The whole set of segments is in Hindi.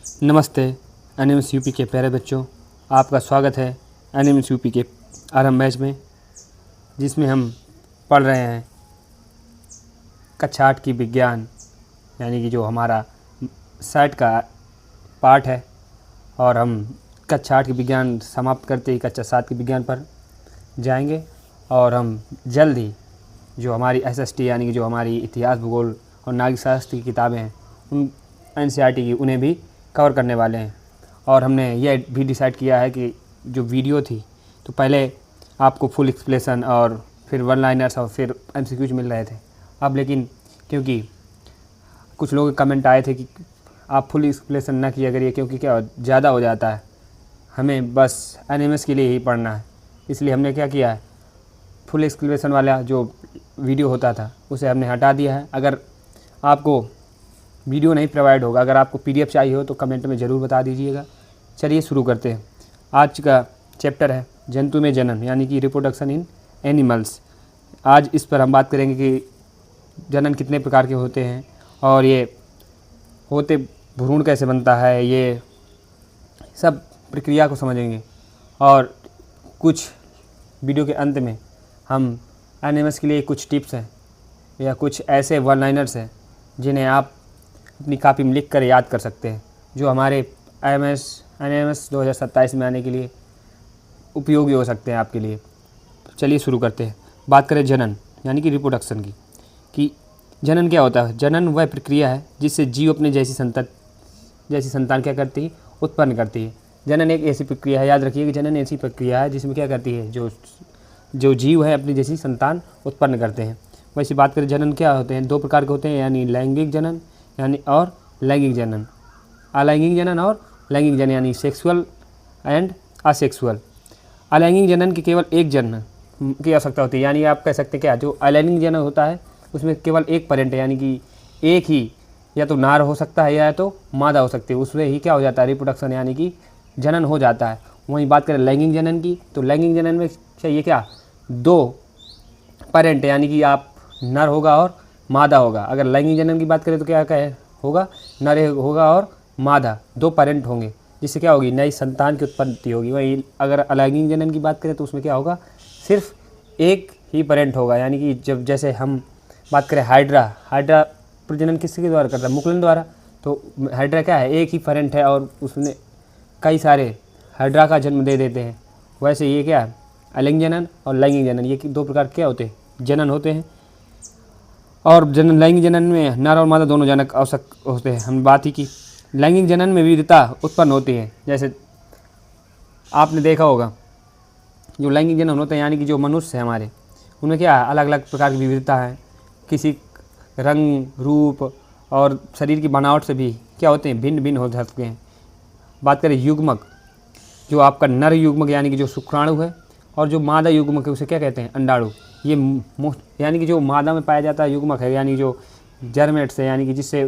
नमस्ते एनिमल्स यूपी के प्यारे बच्चों, आपका स्वागत है एनिमल्स यूपी के आरंभ बैच में, जिसमें हम पढ़ रहे हैं कक्षा 8 की विज्ञान, यानी कि जो हमारा सेट का पार्ट है। और हम कक्षा 8 की विज्ञान समाप्त करते ही कक्षा 7 की विज्ञान पर जाएंगे। और हम जल्द ही जो हमारी SST यानी कि जो हमारी इतिहास, भूगोल और नागरिक शास्त्र की किताबें हैं, उन NCERT की, उन्हें भी कवर करने वाले हैं। और हमने यह भी डिसाइड किया है कि जो वीडियो थी तो पहले आपको फुल एक्सप्लेशन और फिर वन लाइनर्स और फिर MCQs मिल रहे थे। अब लेकिन क्योंकि कुछ लोग कमेंट आए थे कि आप फुल एक्सप्लेशन ना किया करिए, क्योंकि क्या ज़्यादा हो जाता है, हमें बस NMS के लिए ही पढ़ना है। इसलिए हमने क्या किया है, फुल एक्सप्लेशन वाला जो वीडियो होता था उसे हमने हटा दिया है। अगर आपको वीडियो नहीं प्रोवाइड होगा, अगर आपको PDF चाहिए हो तो कमेंट में ज़रूर बता दीजिएगा। चलिए शुरू करते हैं। आज का चैप्टर है जंतु में जनन, यानी कि रिप्रोडक्शन इन एनिमल्स। आज इस पर हम बात करेंगे कि जनन कितने प्रकार के होते हैं और ये होते भ्रूण कैसे बनता है, ये सब प्रक्रिया को समझेंगे। और कुछ वीडियो के अंत में हम NMS के लिए कुछ टिप्स हैं या कुछ ऐसे वन लाइनर्स हैं जिन्हें आप अपनी कापी में लिख कर याद कर सकते हैं, जो हमारे NMS 2027 में आने के लिए उपयोगी हो सकते हैं आपके लिए। चलिए शुरू करते हैं। बात करें जनन यानी कि रिप्रोडक्शन की, कि जनन क्या होता है। जनन वह प्रक्रिया है जिससे जीव अपने जैसी संतान क्या करती है, उत्पन्न करती है। जनन एक ऐसी प्रक्रिया है, याद रखिए कि जनन ऐसी प्रक्रिया है जिसमें क्या करती है, जो जीव है अपनी जैसी संतान उत्पन्न करते हैं। वैसे बात करें जनन क्या होते हैं, दो प्रकार के होते हैं, यानी लैंगिक जनन और लैंगिक जनन, अलैंगिक जनन और लैंगिक जनन, यानी सेक्सुअल एंड असेक्सुअल। अलैंगिक जनन की केवल एक जनन की आवश्यकता होती है, यानी आप कह सकते हैं क्या, जो अलैंगिक जनन होता है उसमें केवल एक पेरेंट है, यानी कि एक ही या तो नार हो सकता है या तो मादा हो सकती है, उसमें ही क्या हो जाता है, रिप्रोडक्शन यानी कि जनन हो जाता है। वहीं बात करें लैंगिक जनन की, तो लैंगिक जनन में चाहिए क्या, दो पेरेंट, यानी कि आप नर होगा और मादा होगा। अगर लैंगिक जनन की बात करें तो क्या होगा, नर होगा और मादा, दो पेरेंट होंगे, जिससे क्या होगी, नई संतान की उत्पत्ति होगी। वही अगर अलैंगिक जनन की बात करें तो उसमें क्या होगा, सिर्फ एक ही पेरेंट होगा, यानी कि जब जैसे हम बात करें हाइड्रा प्रजनन किसके द्वारा करता है, मुकुलन द्वारा। तो हाइड्रा क्या है, एक ही पेरेंट है और उसने कई सारे हाइड्रा का जन्म दे देते हैं। वैसे ये क्या है, अलैंगिक जनन और लैंगिक जनन, ये दो प्रकार क्या होते हैं, जनन होते हैं। और लैंगिक जनन में नर और मादा दोनों जनक आवश्यक होते हैं। हम बात ही की लैंगिक जनन में विविधता उत्पन्न होती है। जैसे आपने देखा होगा, जो लैंगिक जनन होते हैं, यानी कि जो मनुष्य है हमारे, उनमें क्या है, अलग अलग प्रकार की विविधता है। किसी रंग, रूप और शरीर की बनावट से भी क्या होते हैं, भिन्न भिन्न हो सकते हैं। बात करें युग्मक, जो आपका नर युग्मक यानी कि जो शुक्राणु है, और जो मादा युग्मक है उसे क्या कहते हैं, अंडाणु। ये यानी कि जो मादा में पाया जाता है युग्मक है, यानी जो जर्मेट से, यानी कि जिससे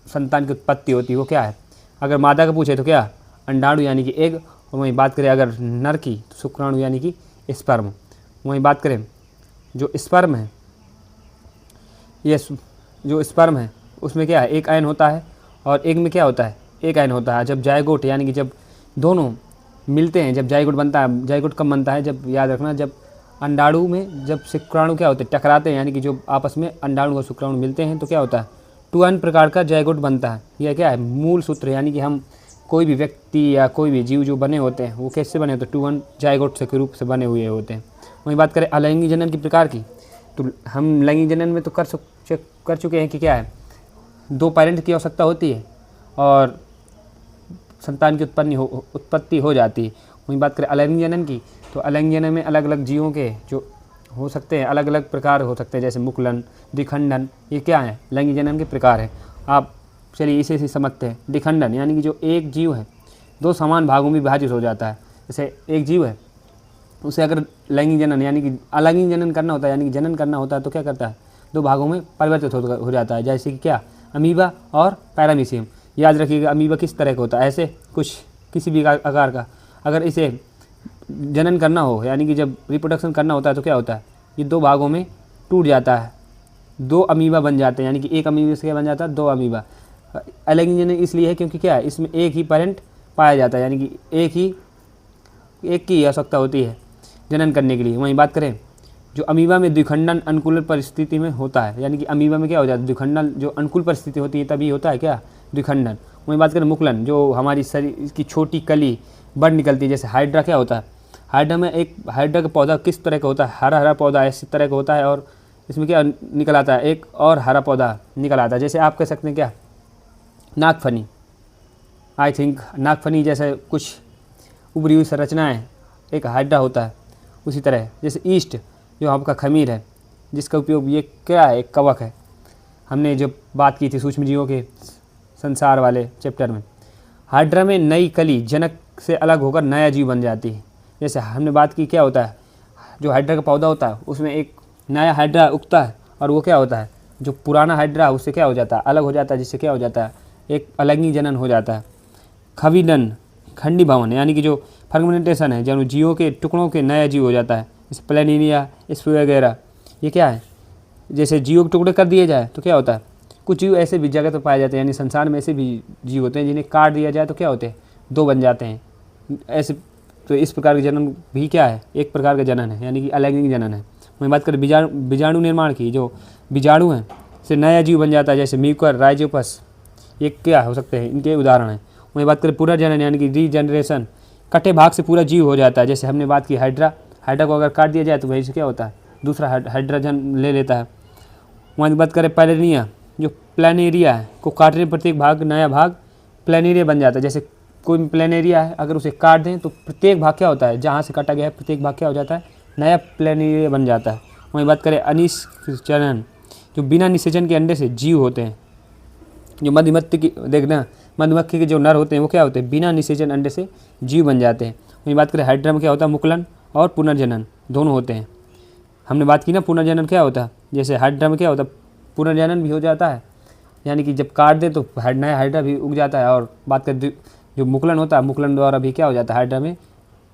संतान की उत्पत्ति होती है, वो क्या है। अगर मादा का पूछे तो क्या, अंडाणु यानी कि एग। और वहीं बात करें अगर नर की, तो शुक्राणु यानी कि स्पर्म। वहीं बात करें जो स्पर्म है, ये जो स्पर्म है उसमें क्या है, एक आयन होता है, और एग में क्या होता है, एक आयन होता है। जब जायगोट यानी कि जब दोनों मिलते हैं, जब जायगोट बनता है, जायगोट कब बनता है, जब याद रखना, जब अंडाणु में जब शुक्राणु क्या होते हैं, टकराते हैं, यानी कि जो आपस में अंडाणु और शुक्राणु मिलते हैं, तो क्या होता है, 2n प्रकार का जायगोट बनता है। यह क्या है, मूल सूत्र, यानी कि हम कोई भी व्यक्ति या कोई भी जीव जो बने होते हैं वो कैसे बने होते हैं, 2n जायगोट से के रूप से बने हुए होते हैं। वहीं बात करें अलैंगिक जनन की प्रकार की, तो हम लैंगिक जनन में तो कर चुके हैं कि क्या है, दो पेरेंट की आवश्यकता होती है और संतान की उत्पत्ति हो जाती है। वहीं बात करें अलैंगिक जनन की, तो अलैंगिक जनन में अलग अलग जीवों के जो हो सकते हैं, अलग अलग प्रकार हो सकते हैं, जैसे मुकुलन, द्विखंडन, ये क्या है, लैंगिक जनन के प्रकार है। आप चलिए इसे समझते हैं। द्विखंडन यानी कि जो एक जीव है दो समान भागों में विभाजित हो जाता है। जैसे एक जीव है, उसे अगर लैंगिक जनन यानी कि अलैंगिक जनन करना होता है, यानी कि जनन करना होता है, तो क्या करता है, दो भागों में परिवर्तित हो जाता है। जैसे कि क्या, अमीबा और पैरामीशियम। याद रखिएगा अमीबा किस तरह का होता है, ऐसे कुछ किसी भी आकार का। अगर इसे जनन करना हो, यानी कि जब रिप्रोडक्शन करना होता है, तो क्या होता है, ये दो भागों में टूट जाता है, दो अमीबा बन जाते हैं, यानी कि एक अमीबा से क्या बन जाता है, दो अमीबा। अलैंगिक जनन इसलिए है क्योंकि क्या है, इसमें एक ही पेरेंट पाया जाता है, यानी कि एक की आवश्यकता होती है जनन करने के लिए। वहीं बात करें जो अमीबा में द्विखंडन अनुकूल परिस्थिति में होता है, यानी कि अमीबा में क्या हो जाता है, द्विखंडन जो अनुकूल परिस्थिति होती है तभी होता है क्या, द्विखंडन। वहीं बात करें मुकुलन, जो हमारी शरीर की छोटी कली बढ़ निकलती है, जैसे हाइड्रा क्या होता है, हाइड्रा का पौधा किस तरह का होता है, हरा हरा पौधा इस तरह का होता है, और इसमें क्या निकल आता है, एक और हरा पौधा निकल आता है। जैसे आप कह सकते हैं क्या, नागफनी, आई थिंक नागफनी जैसे कुछ उभरी हुई संरचनाएँ एक हाइड्रा होता है। उसी तरह जैसे ईस्ट जो आपका खमीर है, जिसका उपयोग ये क्या है, एक कवक है। हमने जब बात की थी सूक्ष्म जीवों के संसार वाले चैप्टर में, हाइड्रा में नई कली जनक से अलग होकर नया जीव बन जाती है। जैसे हमने बात की क्या होता है, जो हाइड्रा का पौधा होता है उसमें एक नया हाइड्रा उगता है, और वो क्या होता है, जो पुराना हाइड्रा उससे क्या हो जाता है, अलग हो जाता है, जिससे क्या हो जाता है, एक अलैंगिक जनन हो जाता है। खविडन, खंडी भवन, यानी कि जो फर्मेंटेशन है, जो जीवों के टुकड़ों के नया जीव हो जाता है, जैसे प्लेनिनिया इस वगैरह। ये क्या है, जैसे जीवों के टुकड़े कर दिए जाए तो क्या होता है, कुछ जीव ऐसे भी जगह तो पाए जाते हैं, यानी संसार में ऐसे भी जीव होते हैं जिन्हें काट दिया जाए तो क्या होते हैं, दो बन जाते हैं ऐसे। तो इस प्रकार के जनन भी क्या है, एक प्रकार का जनन है, यानी कि अलैंगिक जनन है। वहीं बात करें बीजाणु निर्माण की, जो बीजाणु हैं से नया जीव बन जाता है, जैसे म्यूकर, राइजोपस, ये क्या हो सकते हैं, इनके उदाहरण हैं। वहीं बात करें पुनर्जनन, यानी कि रीजनरेशन, कटे भाग से पूरा जीव हो जाता है। जैसे हमने बात की हाइड्रा को अगर काट दिया जाए तो वहीं से क्या होता है, दूसरा हाइड्रोजन ले लेता है। वहीं बात करें प्लेनेरिया, जो प्लेनेरिया है को काटने प्रत्येक भाग नया भाग प्लेनेरिया बन जाता है। जैसे कोई प्लेनेरिया है, अगर उसे काट दें तो प्रत्येक भाग क्या होता है, जहाँ से काटा गया है प्रत्येक भाग क्या हो जाता है, नया प्लेनेरिया बन जाता है। वहीं बात करें अनिषेचन, जो बिना निषेचन के अंडे से जीव होते हैं। जो मधुमक्खी की देखना, मधुमक्खी के जो नर होते हैं वो क्या होते हैं, बिना निषेचन अंडे से जीव बन जाते हैं। वहीं बात करें हाइड्रा में क्या होता है, मुकुलन और पुनर्जनन दोनों होते हैं। हमने बात की ना पुनर्जनन क्या होता है, जैसे हाइड्रा में क्या होता है, पुनर्जनन भी हो जाता है, यानी कि जब काट दे तो नया हाइड्रा भी उग जाता है। और बात करें जो मुकुलन होता है, मुकुलन द्वारा भी क्या हो जाता है, हाइड्रा में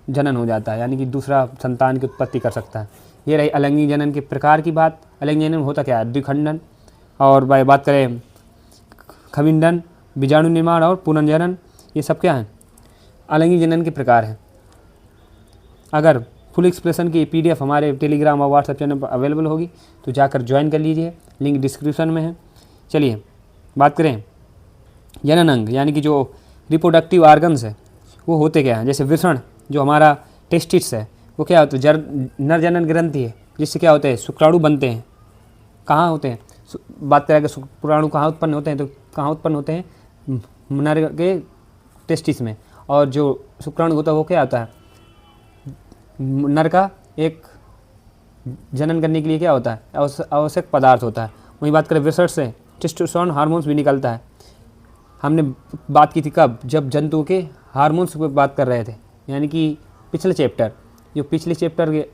जनन हो जाता है, यानी कि दूसरा संतान की उत्पत्ति कर सकता है। ये रही अलैंगिक जनन के प्रकार की बात। अलैंगिक जनन होता क्या है, द्विखंडन, और बात करें खविंडन, बीजाणु निर्माण और पुनर्जनन, ये सब क्या है, अलैंगिक जनन के प्रकार हैं। अगर फुल एक्सप्रेशन की PDF हमारे टेलीग्राम और व्हाट्सएप चैनल पर अवेलेबल होगी तो जाकर ज्वाइन कर लीजिए, लिंक डिस्क्रिप्शन में है। चलिए बात करें जनन अंग, यानी कि जो रिप्रोडक्टिव ऑर्गन्स है वो होते क्या हैं। जैसे वृषण, जो हमारा टेस्टिस है, वो क्या होता है, नर जनन ग्रंथि है, जिससे क्या होते हैं, शुक्राणु बनते हैं। कहाँ होते हैं, बात करें कि शुक्राणु कहाँ उत्पन्न होते हैं, तो कहाँ उत्पन्न होते हैं, नर के टेस्टिस में। और जो शुक्राणु होता है वो क्या होता है, नर का एक जनन करने के लिए क्या होता है, आवश्यक पदार्थ होता है। वहीं बात करें वृषण से टेस्टोस्टेरोन हार्मोन्स भी निकलता है। हमने बात की थी कब, जब जंतुओं के हार्मोन्स पर बात कर रहे थे, यानी कि पिछले चैप्टर के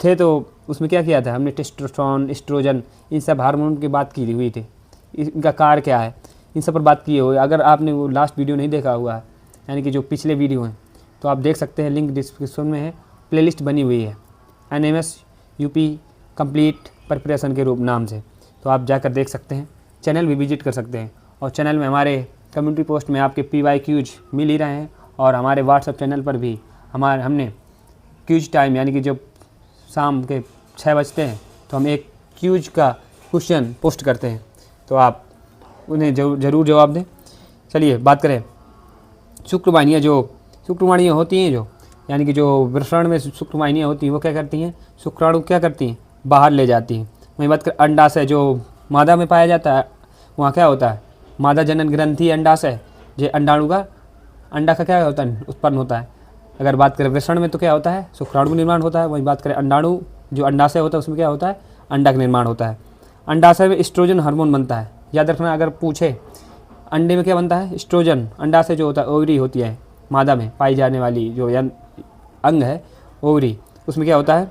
थे, तो उसमें क्या किया था हमने, टेस्टोस्टेरोन, एस्ट्रोजन, इन सब हार्मोन की बात की हुई थी, इनका कार्य क्या है, इन सब पर बात किए हुए। अगर आपने वो लास्ट वीडियो नहीं देखा हुआ है, यानी कि जो पिछले वीडियो हैं, तो आप देख सकते हैं, लिंक डिस्क्रिप्शन में है, प्लेलिस्ट बनी हुई है NMS UP कंप्लीट प्रिपरेशन के रूप नाम से, तो आप जाकर देख सकते हैं। चैनल भी विजिट कर सकते हैं, और चैनल में हमारे कम्युनिटी पोस्ट में आपके PYQs मिल ही रहे हैं, और हमारे व्हाट्सएप चैनल पर भी हमने क्यूज टाइम, यानी कि जब शाम के 6 बजते हैं तो हम एक क्यूज का क्वेश्चन पोस्ट करते हैं, तो आप उन्हें ज़रूर जवाब दें। चलिए बात करें शुक्रवाहिनियाँ होती हैं, जो यानी कि जो वृषण में शुक्रवाहिनियाँ होती हैं वो क्या करती हैं, शुक्राणु क्या करती हैं, बाहर ले जाती हैं। वहीं बात करें अंडाशय, जो मादा में पाया जाता है, वहाँ क्या होता है, मादा जनन ग्रंथि अंडाशय, जो अंडा का क्या होता है, उत्पन्न होता है। अगर बात करें वृषण में तो क्या होता है, शुक्राणु निर्माण होता है। वहीं बात करें अंडाणु, जो अंडाशय होता है, उसमें क्या होता है, अंडा का निर्माण होता है। अंडाशय में एस्ट्रोजन हार्मोन बनता है, याद रखना। अगर पूछे अंडे में क्या बनता है, एस्ट्रोजन। अंडाशय जो होता है, ओवरी होती है, मादा में पाई जाने वाली जो अंग है ओवरी, उसमें क्या होता है,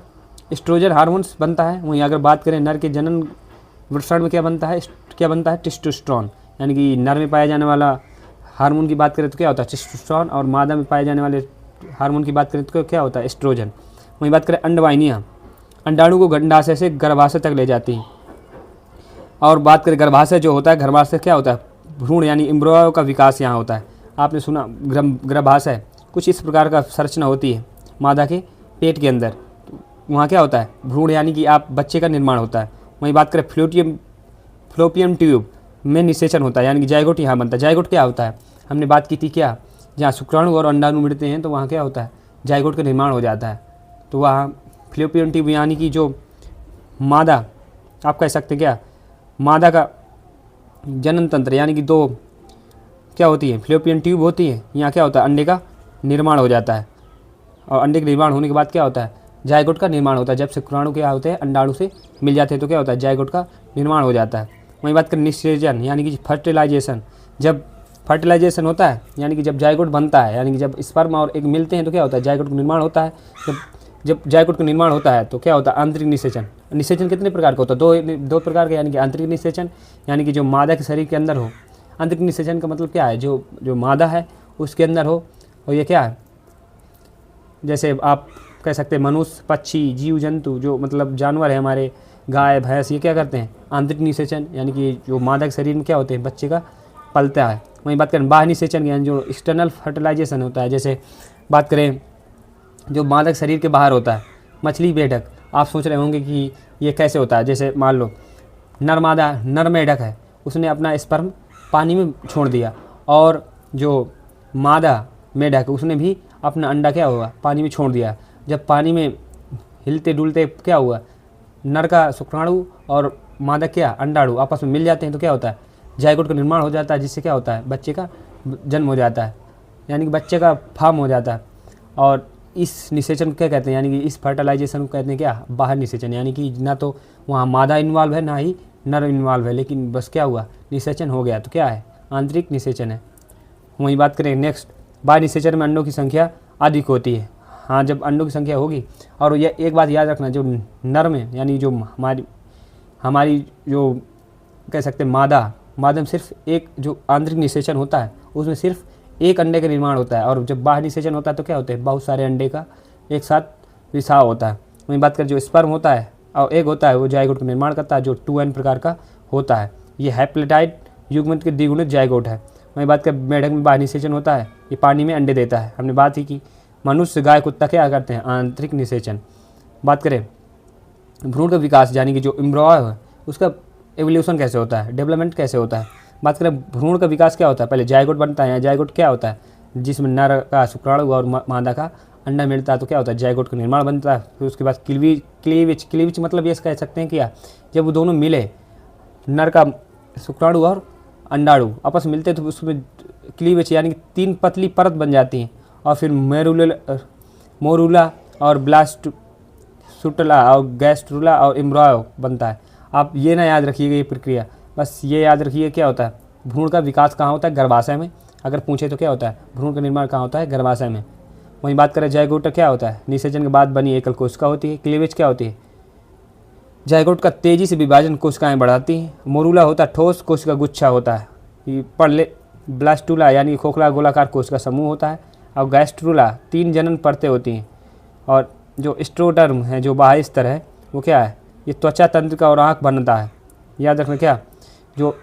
एस्ट्रोजन हार्मोन्स बनता है। वहीं अगर बात करें नर के जनन वृषण में क्या बनता है, टेस्टोस्टेरोन, यानी कि नर में पाया जाने वाला हार्मोन की बात करें तो क्या होता है, टेस्टोस्टेरोन, और मादा में पाए जाने वाले हार्मोन की बात करें तो क्या होता है, एस्ट्रोजन। वहीं बात करें अंडवाहिनियाँ, अंडाणु को अंडाशय से गर्भाशय तक ले जाती हैं। और बात करें गर्भाशय जो होता है, गर्भाशय क्या होता है, भ्रूण यानी एम्ब्रियो का विकास यहाँ होता है। आपने सुना गर्भाशय कुछ इस प्रकार का संरचना होती है मादा के पेट के अंदर, वहाँ क्या होता है भ्रूण यानी कि आप बच्चे का निर्माण होता है। वहीं बात करें फ्लोपियम ट्यूब में निषेचन होता है यानी कि जायगोट यहाँ बनता है। जायगोट क्या होता है, हमने बात की थी क्या, जहाँ शुक्राणु और अंडाणु मिलते हैं तो वहाँ क्या होता है जायगोट का निर्माण हो जाता है। तो वहाँ फ्लोपियम ट्यूब यानी कि जो मादा, आप कह सकते हैं क्या, मादा का जनन तंत्र यानी कि दो क्या होती है फ्लोपियन ट्यूब होती है, यहाँ क्या होता है अंडे का निर्माण हो जाता है। और अंडे के निर्माण होने के बाद क्या होता है जायगोट का निर्माण होता है। जब शुक्राणु क्या होते हैं अंडाणु से मिल जाते हैं तो क्या होता है जायगोट का निर्माण हो जाता है। वहीं बात करें निषेचन यानी कि फर्टिलाइजेशन, जब फर्टिलाइजेशन होता है यानी कि जब जायगोट बनता है, यानी कि जब स्पर्म और एग मिलते हैं तो क्या होता है जायगोट का निर्माण होता है। जब जायगोट का निर्माण होता है तो क्या होता है आंतरिक निषेचन। निषेचन कितने प्रकार का होता है, दो प्रकार का, यानी कि आंतरिक निषेचन यानी कि जो मादा के शरीर के अंदर हो। आंतरिक निषेचन का मतलब क्या है, जो मादा है उसके अंदर हो। और ये क्या है, जैसे आप कह सकते हैं मनुष्य, पक्षी, जीव जंतु, जो मतलब जानवर है हमारे, गाय भैंस, ये क्या करते हैं आंतरिक निषेचन यानी कि जो मादा के शरीर में क्या होते हैं बच्चे का पलता है। वहीं बात करें बाह्य निषेचन यानी जो एक्सटर्नल फर्टिलाइजेशन होता है। जैसे बात करें जो मादा के शरीर के बाहर होता है, मछली मेढक, आप सोच रहे होंगे कि ये कैसे होता है। जैसे मान लो नर मेढक है, उसने अपना स्पर्म पानी में छोड़ दिया और जो मादा मेढक उसने भी अपना अंडा क्या हुआ पानी में छोड़ दिया। जब पानी में हिलते डुलते क्या हुआ, नर का शुक्राणु और मादा क्या अंडाणु आपस में मिल जाते हैं तो क्या होता है जायगोट का निर्माण हो जाता है, जिससे क्या होता है बच्चे का जन्म हो जाता है, यानी कि बच्चे का फार्म हो जाता है। और इस निषेचन को क्या कहते हैं, यानी कि इस फर्टिलाइजेशन को कहते हैं क्या बाहर निषेचन, यानी कि ना तो वहाँ मादा इन्वॉल्व है ना ही नर इन्वॉल्व है, लेकिन बस क्या हुआ निषेचन हो गया तो क्या है आंतरिक निषेचन है। वहीं बात करें नेक्स्ट, बाह्य निषेचन में अंडों की संख्या अधिक होती है। हाँ, जब अंडों की संख्या होगी, और यह एक बात याद रखना, जो नर में यानी जो हमारी जो कह सकते हैं मादा में सिर्फ एक जो आंतरिक निषेचन होता है उसमें सिर्फ एक अंडे का निर्माण होता है, और जब बाह्य निषेचन होता है तो क्या होता है बहुत सारे अंडे का एक साथ रिसाव होता है। वहीं बात करें जो स्पर्म होता है और एग होता है वो जायगोट का निर्माण करता है, जो 2n प्रकार का होता है। ये हैप्लोटाइड युग्मन के द्विगुणित जायगोट है। वहीं बात करें मेढक में बाह्य निषेचन होता है, ये पानी में अंडे देता है, हमने बात ही की। मनुष्य, गाय, कुत्ता क्या करते हैं आंतरिक निषेचन। बात करें भ्रूण का विकास यानी कि जो एम्ब्रियो है उसका एवोल्यूशन कैसे होता है, डेवलपमेंट कैसे होता है। बात करें भ्रूण का विकास क्या होता है, पहले जायगोट बनता है। जायगोट क्या होता है, जिसमें नर का शुक्राणु और मादा का अंडा मिलता है तो क्या होता है जायगोट का निर्माण बनता है। फिर उसके बाद क्लीविज मतलब ये कह सकते हैं क्या, जब वो दोनों मिले नर का शुक्राणु और अंडाणु आपस में मिलते हैं तो उसमें क्लीवेज यानी कि 3 पतली परत बन जाती हैं, और फिर मोरूला और ब्लास्टुला और गैस्ट्रुला और एम्ब्रियो बनता है। आप ये ना याद रखिएगा ये प्रक्रिया, बस ये याद रखिए क्या होता है भ्रूण का विकास कहाँ होता है गर्भाशय में। अगर पूछे तो क्या होता है भ्रूण का निर्माण कहाँ होता है गर्भाशय में। वहीं बात करें जायगोट क्या होता है, निषेचन के बाद बनी एकल कोशिका होती है। क्लीवेज क्या होती है, जायगोट का तेजी से विभाजन कोशिकाएं बढ़ाती हैं। मोरूला होता है ठोस कोशिका गुच्छा होता है। ब्लास्टुला यानी खोखला गोलाकार कोशिका समूह होता है। और गैस्ट्रुला 3 जनन परतें होती हैं। और जो स्ट्रोडर्म है जो बाह्य स्तर है वो क्या है, ये त्वचा तंत्र का और आँख बनता है। याद रखना क्या, जो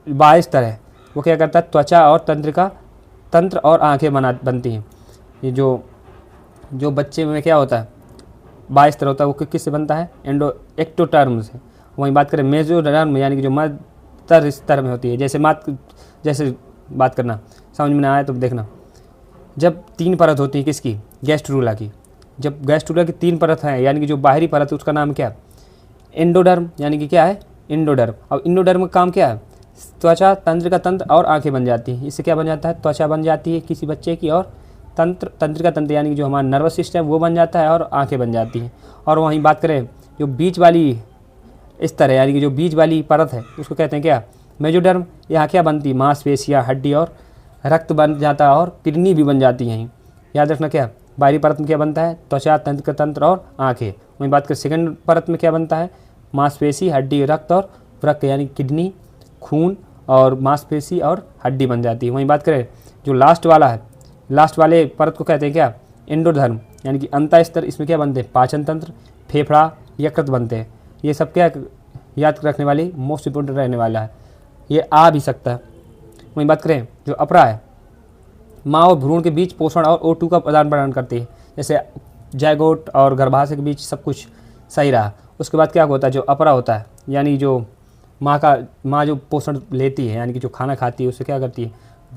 बाह्य स्तर है वो क्या करता है त्वचा और तंत्र और आँखें बनती हैं। ये जो बच्चे में क्या होता है बाह्य स्तर होता है वो किससे बनता है एक्टोडर्म से। वहीं बात करें मेसोडर्म यानी कि जो मध्य स्तर में होती है। जैसे बात करना समझ में ना आए तो देखना, जब 3 परत होती है किसकी गैस्ट्रुला की, जब गैस्ट्रुला की 3 परत है यानी कि जो बाहरी परत है उसका नाम क्या एंडोडर्म, यानी कि क्या है एंडोडर्म। और एंडोडर्म का काम क्या है त्वचा तंत्र का तंत्र और आंखें बन जाती हैं। इससे क्या बन जाता है त्वचा बन जाती है किसी बच्चे की, और तंत्र का तंत्र यानी कि जो हमारा नर्वस सिस्टम वो बन जाता है और आंखें बन जाती हैं। और वहीं बात करें जो बीच वाली स्तर है यानी कि जो बीच वाली परत है उसको कहते हैं क्या मेसोडर्म। यहाँ क्या बनती है मांसपेशियाँ, हड्डी और रक्त बन जाता है, और किडनी भी बन जाती हैं। याद रखना क्या बाहरी परत में क्या बनता है त्वचा तंत्र का तंत्र और आँखें। वहीं बात करें सेकंड परत में क्या बनता है मांसपेशी, हड्डी, रक्त और वृक्क यानी किडनी, खून और मांसपेशी और हड्डी बन जाती है। वहीं बात करें जो लास्ट वाले परत को कहते हैं क्या एंडोडर्म, यानी कि अंतः स्तर। इसमें क्या बनते हैं पाचन तंत्र, फेफड़ा, यकृत बनते हैं। ये सब क्या याद रखने वाली मोस्ट इंपोर्टेंट रहने वाला है, ये आ भी सकता है। वहीं बात करें जो अपरा है, माँ और भ्रूण के बीच पोषण और O2 का आदान प्रदान करती है। जैसे जायगोट और गर्भाशय के बीच सब कुछ सही रहा, उसके बाद क्या होता है, जो अपरा होता है यानी जो माँ जो पोषण लेती है यानी कि जो खाना खाती है उससे क्या करती है,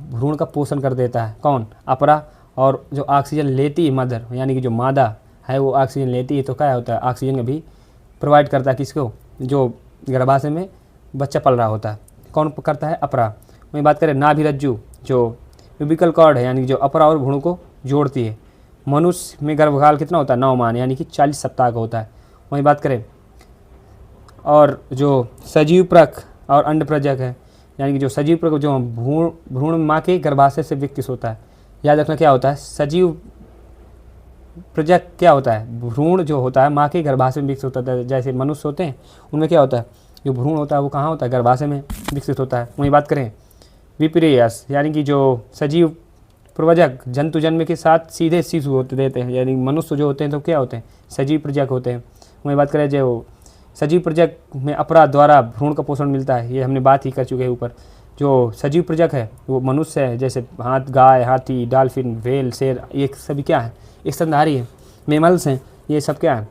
भ्रूण का पोषण कर देता है कौन, अपरा। और जो ऑक्सीजन लेती है मदर यानी कि जो मादा है वो ऑक्सीजन लेती है, तो क्या होता है, ऑक्सीजन भी प्रोवाइड करता है किसको, जो गर्भाशय में बच्चा पल रहा होता है, कौन करता है, अपरा। वहीं बात करें नाभिरज्जु, जो यूबिकल कॉर्ड है यानी कि जो अपरा और भ्रूण को जोड़ती है। मनुष्य में गर्भकाल कितना होता है, 9 माह यानी कि 40 सप्ताह का होता है। वहीं बात करें और जो सजीव प्रक और अंड प्रजक है यानी कि जो सजीव प्रक जो भ्रूण माँ के गर्भाशय से विकसित होता है। याद रखना क्या होता है, सजीव प्रजक क्या होता है, भ्रूण जो होता है माँ के गर्भाशय में विकसित होता है। जैसे मनुष्य होते हैं उनमें क्या होता है, जो भ्रूण होता है वो कहाँ होता है, गर्भाशय में विकसित होता है। वहीं बात करें विपर्यस यानी कि जो सजीव प्रवजक जंतु जन्म के साथ सीधे शिशु होते देते हैं, यानी मनुष्य जो होते हैं तो क्या होते हैं, सजीव प्रजक होते हैं। वहीं बात करें जो सजीव प्रजक में अपरा द्वारा भ्रूण का पोषण मिलता है, ये हमने बात ही कर चुके हैं ऊपर। जो सजीव प्रजक है वो मनुष्य है, जैसे गाय, हाथी, डॉल्फिन, व्हेल, शेर, ये सभी क्या है, स्तनधारी है, मेमल्स हैं, ये सब क्या है,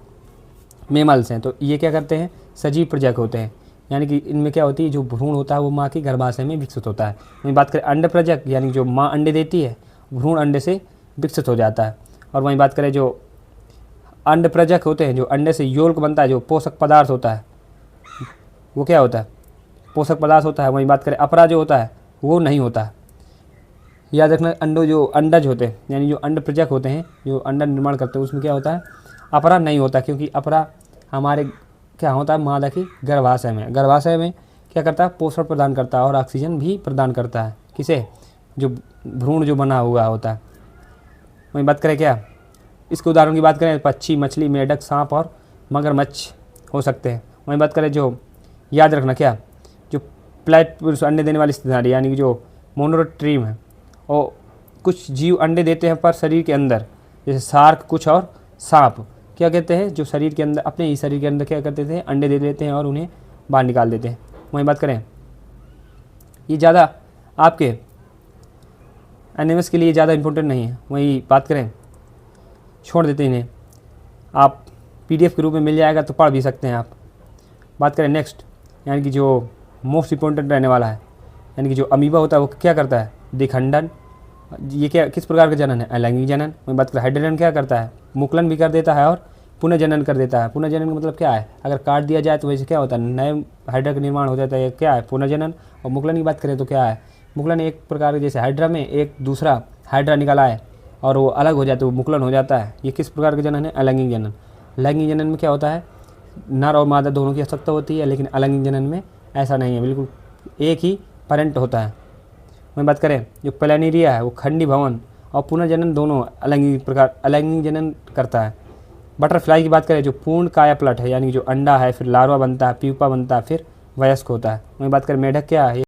मेमल्स हैं। तो ये क्या करते हैं, सजीव प्रजक होते हैं, यानी कि इनमें क्या होती है, जो भ्रूण होता है वो माँ की गर्भाशय में विकसित होता है। वहीं बात करें अंड प्रजक यानी जो माँ अंडे देती है, भ्रूण अंडे से विकसित हो जाता है। और वहीं बात करें जो अंड प्रजक होते हैं, जो अंडे से योल्क बनता है, जो पोषक पदार्थ होता है वो क्या होता है, पोषक पदार्थ होता है। वहीं बात करें अपरा जो होता है वो नहीं होता है। याद रखना जो अंडज होते हैं यानी जो अंड प्रजक होते हैं, जो अंडा निर्माण करते हैं, उसमें क्या होता है, अपरा नहीं होता, क्योंकि अपरा हमारे क्या होता है, मादा की गर्भाशय में क्या करता है, पोषण प्रदान करता है और ऑक्सीजन भी प्रदान करता है, किसे, जो भ्रूण जो बना हुआ होता है। वहीं बात करें क्या, इसके उदाहरण की बात करें, पक्षी, मछली, मेढक, सांप और मगरमच्छ हो सकते हैं। वहीं बात करें जो याद रखना क्या, जो प्लेट अंडे देने वाली स्तनधारी यानी कि जो मोनोट्रीम है, और कुछ जीव अंडे देते हैं पर शरीर के अंदर, जैसे शार्क कुछ और सांप क्या कहते हैं, जो शरीर के अंदर, अपने ही शरीर के अंदर क्या करते थे, अंडे दे देते हैं और उन्हें बाहर निकाल देते हैं। वहीं बात करें ये ज़्यादा आपके एनिमल्स के लिए ज़्यादा इंपॉर्टेंट नहीं है, वहीं बात करें छोड़ देते हैं इन्हें, आप PDF के रूप में मिल जाएगा तो पढ़ भी सकते हैं आप। बात करें नेक्स्ट, यानी कि जो मोस्ट इम्पोर्टेंट रहने वाला है, यानी कि जो अमीबा होता है वो क्या करता है, द्विखंडन। ये क्या, किस प्रकार का जनन है, अलैंगिक जनन। वहीं बात करें हाइड्रोजन क्या करता है, मुकुलन भी कर देता है और पुनर्जनन कर देता है। पुनर्जनन का मतलब क्या है, अगर काट दिया जाए तो वैसे क्या होता है, नए हाइड्रा का निर्माण हो जाता है, क्या है, पुनर्जनन। और मुकुलन की बात करें तो क्या है, मुकुलन एक प्रकार के, जैसे हाइड्रा में एक दूसरा हाइड्रा निकला है और वो अलग हो जाता है, वो मुकुलन हो जाता है। ये किस प्रकार का जनन है, अलैंगिक जनन। लैंगिक जनन में क्या होता है, नर और मादा दोनों की आवश्यकता होती है, लेकिन अलैंगिक जनन में ऐसा नहीं है, बिल्कुल एक ही पेरेंट होता है। वहीं बात करें जो प्लेनेरिया है वो खंडी भवन और पुनर्जनन दोनों अलैंगिक जनन करता है। बटरफ्लाई की बात करें जो पूर्ण कायापलट है, यानी जो अंडा है, फिर लार्वा बनता है, प्यूपा बनता है, फिर वयस्क होता है। वहीं बात करें मेढक क्या है,